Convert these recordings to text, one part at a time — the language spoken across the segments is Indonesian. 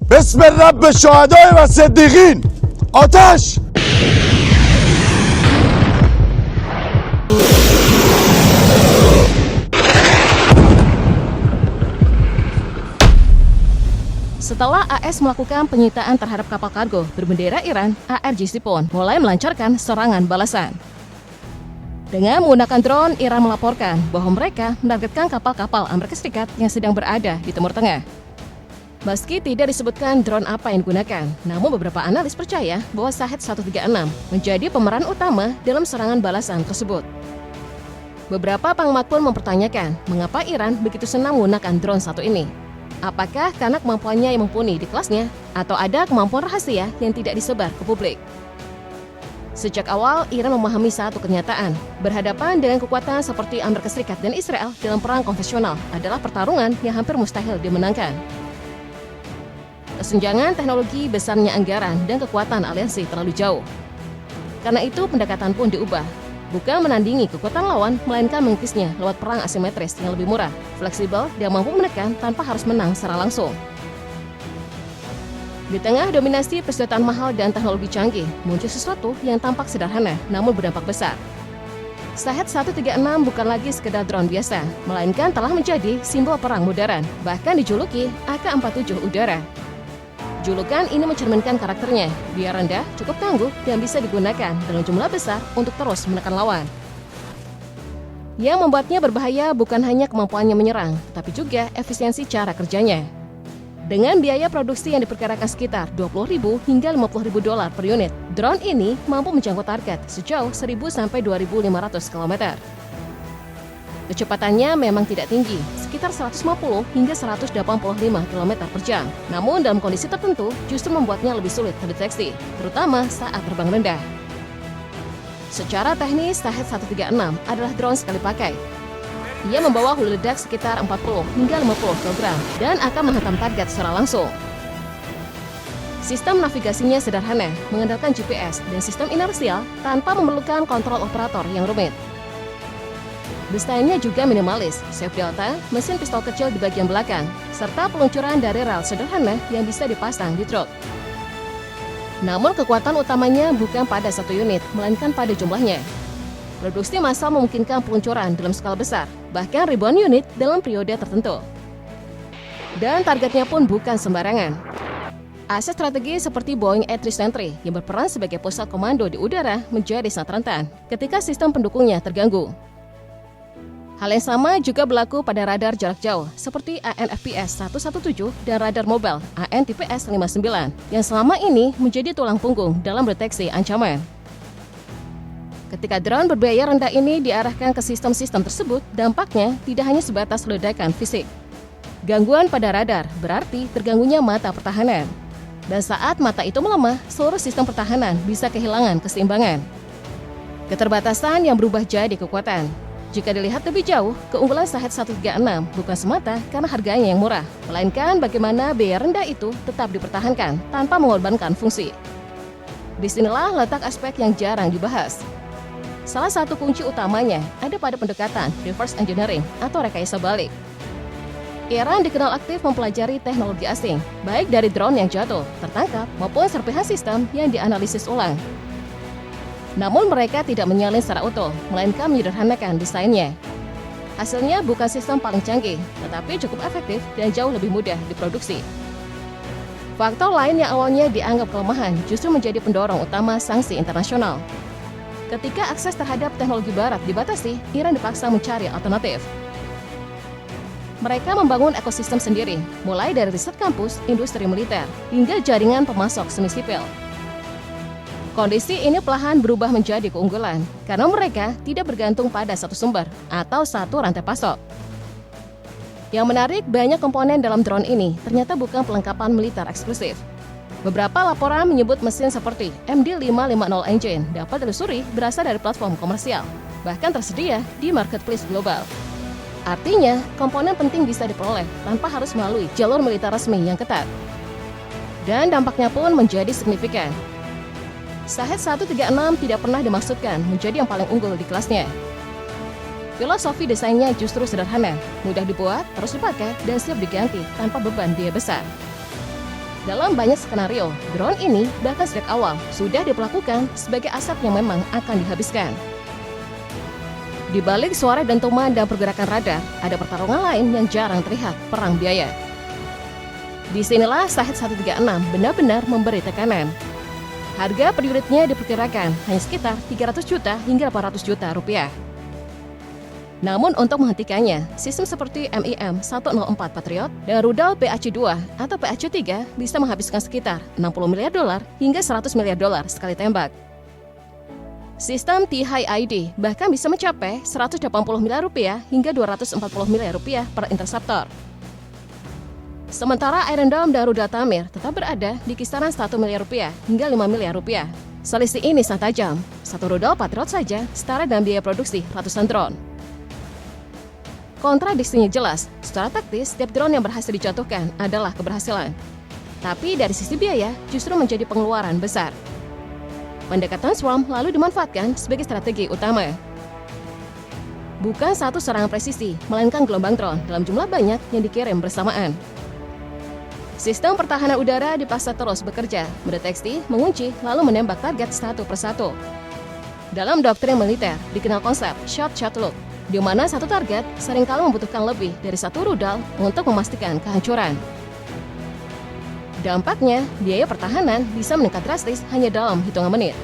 بسم رب الشهداء و صدیقین آتش! Setelah AS melakukan penyitaan terhadap kapal kargo berbendera Iran, ARGC pun mulai melancarkan serangan balasan. Dengan menggunakan drone, Iran melaporkan bahwa mereka menargetkan kapal-kapal Amerika Serikat yang sedang berada di Timur Tengah. Meski tidak disebutkan drone apa yang digunakan, namun beberapa analis percaya bahwa Shahed 136 menjadi pemeran utama dalam serangan balasan tersebut. Beberapa pengamat pun mempertanyakan mengapa Iran begitu senang menggunakan drone satu ini. Apakah karena kemampuannya yang mumpuni di kelasnya, atau ada kemampuan rahasia yang tidak disebar ke publik? Sejak awal, Iran memahami satu kenyataan. Berhadapan dengan kekuatan seperti Amerika Serikat dan Israel dalam perang konvensional adalah pertarungan yang hampir mustahil dimenangkan. Kesenjangan teknologi, besarnya anggaran, dan kekuatan aliansi terlalu jauh. Karena itu, pendekatan pun diubah. Bukan menandingi kekuatan lawan, melainkan mengikisnya lewat perang asimetris yang lebih murah, fleksibel, dan mampu menekan tanpa harus menang secara langsung. Di tengah dominasi persenjataan mahal dan teknologi canggih, muncul sesuatu yang tampak sederhana namun berdampak besar. Shahed 136 bukan lagi sekedar drone biasa, melainkan telah menjadi simbol perang modern, bahkan dijuluki AK-47 udara. Julukan ini mencerminkan karakternya, dia rendah, cukup tangguh, dan bisa digunakan dalam jumlah besar untuk terus menekan lawan. Yang membuatnya berbahaya bukan hanya kemampuannya menyerang, tapi juga efisiensi cara kerjanya. Dengan biaya produksi yang diperkirakan sekitar 20.000 hingga 50.000 dolar per unit, drone ini mampu menjangkau target sejauh 1.000 sampai 2.500 km. Kecepatannya memang tidak tinggi, sekitar 150 hingga 185 km per jam. Namun dalam kondisi tertentu justru membuatnya lebih sulit terdeteksi, terutama saat terbang rendah. Secara teknis, Shahed 136 adalah drone sekali pakai. Ia membawa hulu ledak sekitar 40 hingga 50 kg dan akan menghantam target secara langsung. Sistem navigasinya sederhana, mengandalkan GPS dan sistem inersial tanpa memerlukan kontrol operator yang rumit. Desainnya juga minimalis, shape delta, mesin pistol kecil di bagian belakang, serta peluncuran dari rel sederhana yang bisa dipasang di truk. Namun kekuatan utamanya bukan pada satu unit, melainkan pada jumlahnya. Produksi massal memungkinkan peluncuran dalam skala besar, bahkan ribuan unit dalam periode tertentu. Dan targetnya pun bukan sembarangan. Aset strategi seperti Boeing A320 yang berperan sebagai pusat komando di udara menjadi sangat rentan ketika sistem pendukungnya terganggu. Hal yang sama juga berlaku pada radar jarak jauh seperti AN/FPS 117 dan radar mobile AN/TPS 59 yang selama ini menjadi tulang punggung dalam deteksi ancaman. Ketika drone berbiaya rendah ini diarahkan ke sistem-sistem tersebut, dampaknya tidak hanya sebatas ledakan fisik. Gangguan pada radar berarti terganggunya mata pertahanan. Dan saat mata itu melemah, seluruh sistem pertahanan bisa kehilangan keseimbangan. Keterbatasan yang berubah jadi kekuatan. Jika dilihat lebih jauh, keunggulan Shahed 136 bukan semata karena harganya yang murah, melainkan bagaimana biaya rendah itu tetap dipertahankan tanpa mengorbankan fungsi. Disinilah letak aspek yang jarang dibahas. Salah satu kunci utamanya ada pada pendekatan reverse engineering atau rekayasa balik. Iran dikenal aktif mempelajari teknologi asing, baik dari drone yang jatuh, tertangkap, maupun serpihan sistem yang dianalisis ulang. Namun mereka tidak menyalin secara utuh, melainkan menyederhanakan desainnya. Hasilnya bukan sistem paling canggih, tetapi cukup efektif dan jauh lebih mudah diproduksi. Faktor lain yang awalnya dianggap kelemahan justru menjadi pendorong utama sanksi internasional. Ketika akses terhadap teknologi barat dibatasi, Iran dipaksa mencari alternatif. Mereka membangun ekosistem sendiri, mulai dari riset kampus, industri militer, hingga jaringan pemasok semi sipil. Kondisi ini perlahan berubah menjadi keunggulan, karena mereka tidak bergantung pada satu sumber atau satu rantai pasok. Yang menarik, banyak komponen dalam drone ini ternyata bukan perlengkapan militer eksklusif. Beberapa laporan menyebut mesin seperti MD550 engine dapat ditelusuri berasal dari platform komersial, bahkan tersedia di marketplace global. Artinya, komponen penting bisa diperoleh tanpa harus melalui jalur militer resmi yang ketat. Dan dampaknya pun menjadi signifikan. Shahed 136 tidak pernah dimaksudkan menjadi yang paling unggul di kelasnya. Filosofi desainnya justru sederhana, mudah dibuat, terus dipakai, dan siap diganti tanpa beban biaya besar. Dalam banyak skenario, drone ini bahkan sejak awal sudah diperlakukan sebagai aset yang memang akan dihabiskan. Di balik suara dentuman dan pergerakan radar, ada pertarungan lain yang jarang terlihat, perang biaya. Disinilah Shahed 136 benar-benar memberi tekanan. Harga per unitnya diperkirakan hanya sekitar 300 juta hingga 800 juta rupiah. Namun untuk menghentikannya, sistem seperti MIM 104 Patriot dan rudal PAC-2 atau PAC-3 bisa menghabiskan sekitar 60 miliar dolar hingga 100 miliar dolar sekali tembak. Sistem THIID bahkan bisa mencapai 180 miliar rupiah hingga 240 miliar rupiah per interceptor. Sementara Iron Dome dan rudal Tamir tetap berada di kisaran 1 miliar rupiah hingga 5 miliar rupiah. Selisih ini sangat tajam. Satu rudal Patriot saja setara dengan biaya produksi ratusan drone. Kontradiksinya jelas, secara taktis setiap drone yang berhasil dijatuhkan adalah keberhasilan. Tapi dari sisi biaya justru menjadi pengeluaran besar. Pendekatan swarm lalu dimanfaatkan sebagai strategi utama. Bukan satu serangan presisi, melainkan gelombang drone dalam jumlah banyak yang dikirim bersamaan. Sistem pertahanan udara dipaksa terus bekerja, mendeteksi, mengunci, lalu menembak target satu persatu. Dalam doktrin militer dikenal konsep shot look, di mana satu target seringkali membutuhkan lebih dari satu rudal untuk memastikan kehancuran. Dampaknya, biaya pertahanan bisa meningkat drastis hanya dalam hitungan menit.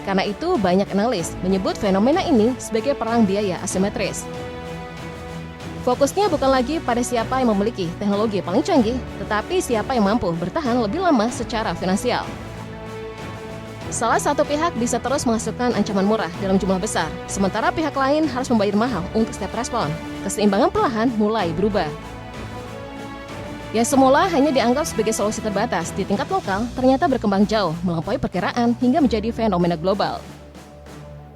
Karena itu, banyak analis menyebut fenomena ini sebagai perang biaya asimetris. Fokusnya bukan lagi pada siapa yang memiliki teknologi paling canggih, tetapi siapa yang mampu bertahan lebih lama secara finansial. Salah satu pihak bisa terus menghasilkan ancaman murah dalam jumlah besar, sementara pihak lain harus membayar mahal untuk setiap respon. Keseimbangan perlahan mulai berubah. Yang semula hanya dianggap sebagai solusi terbatas di tingkat lokal, ternyata berkembang jauh, melampaui perkiraan hingga menjadi fenomena global.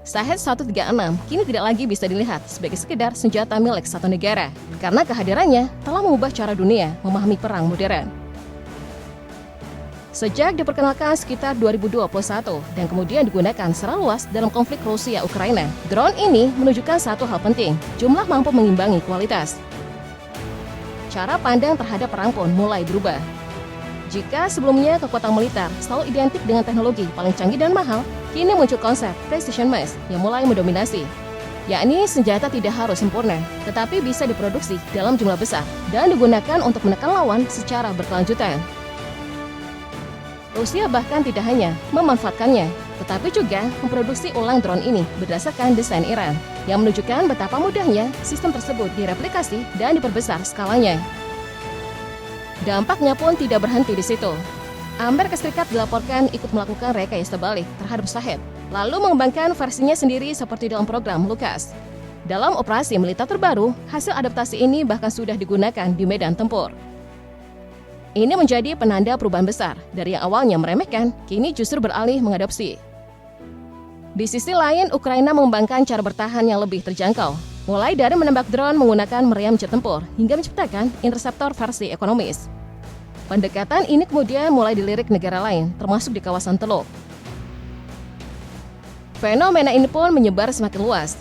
Shahed 136 kini tidak lagi bisa dilihat sebagai sekedar senjata milik satu negara, karena kehadirannya telah mengubah cara dunia memahami perang modern. Sejak diperkenalkan sekitar 2021 dan kemudian digunakan secara luas dalam konflik Rusia-Ukraina, drone ini menunjukkan satu hal penting, jumlah mampu mengimbangi kualitas. Cara pandang terhadap perang pun mulai berubah. Jika sebelumnya kekuatan militer selalu identik dengan teknologi paling canggih dan mahal, kini muncul konsep precision mass yang mulai mendominasi, yakni senjata tidak harus sempurna, tetapi bisa diproduksi dalam jumlah besar dan digunakan untuk menekan lawan secara berkelanjutan. Rusia bahkan tidak hanya memanfaatkannya, tetapi juga memproduksi ulang drone ini berdasarkan desain Iran, yang menunjukkan betapa mudahnya sistem tersebut direplikasi dan diperbesar skalanya. Dampaknya pun tidak berhenti di situ. Amerika Serikat dilaporkan ikut melakukan rekayasa balik terhadap Shahed, lalu mengembangkan versinya sendiri seperti dalam program LUCAS. Dalam operasi militer terbaru, hasil adaptasi ini bahkan sudah digunakan di medan tempur. Ini menjadi penanda perubahan besar, dari yang awalnya meremehkan, kini justru beralih mengadopsi. Di sisi lain, Ukraina mengembangkan cara bertahan yang lebih terjangkau, mulai dari menembak drone menggunakan meriam jet tempur, hingga menciptakan interceptor versi ekonomis. Pendekatan ini kemudian mulai dilirik negara lain, termasuk di kawasan Teluk. Fenomena ini pun menyebar semakin luas.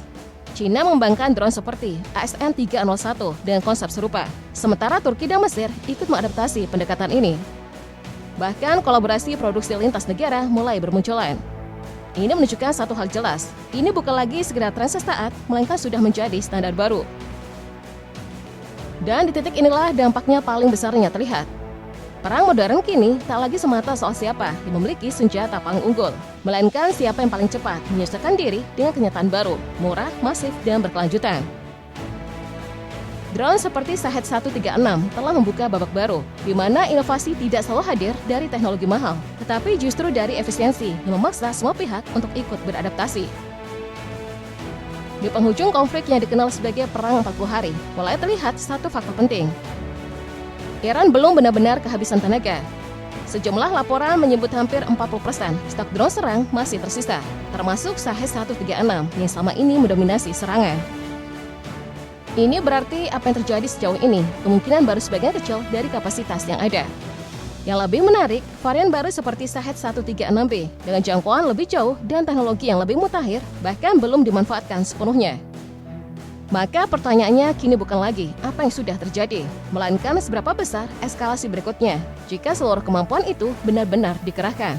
China mengembangkan drone seperti ASN-301 dengan konsep serupa, sementara Turki dan Mesir ikut mengadaptasi pendekatan ini. Bahkan kolaborasi produksi lintas negara mulai bermunculan. Ini menunjukkan satu hal jelas, ini bukan lagi sekedar tren sesaat, melainkan sudah menjadi standar baru. Dan di titik inilah dampaknya paling besarnya terlihat. Perang modern kini tak lagi semata soal siapa yang memiliki senjata paling unggul, melainkan siapa yang paling cepat menyesuaikan diri dengan kenyataan baru, murah, masif, dan berkelanjutan. Drone seperti Shahed 136 telah membuka babak baru, di mana inovasi tidak selalu hadir dari teknologi mahal, tetapi justru dari efisiensi yang memaksa semua pihak untuk ikut beradaptasi. Di penghujung konflik yang dikenal sebagai Perang 40 Hari, mulai terlihat satu faktor penting. Iran belum benar-benar kehabisan tenaga. Sejumlah laporan menyebut hampir 40% stok drone serang masih tersisa, termasuk Shahed 136 yang selama ini mendominasi serangan. Ini berarti apa yang terjadi sejauh ini kemungkinan baru sebagian kecil dari kapasitas yang ada. Yang lebih menarik, varian baru seperti Shahed 136B dengan jangkauan lebih jauh dan teknologi yang lebih mutakhir bahkan belum dimanfaatkan sepenuhnya. Maka pertanyaannya kini bukan lagi apa yang sudah terjadi, melainkan seberapa besar eskalasi berikutnya jika seluruh kemampuan itu benar-benar dikerahkan.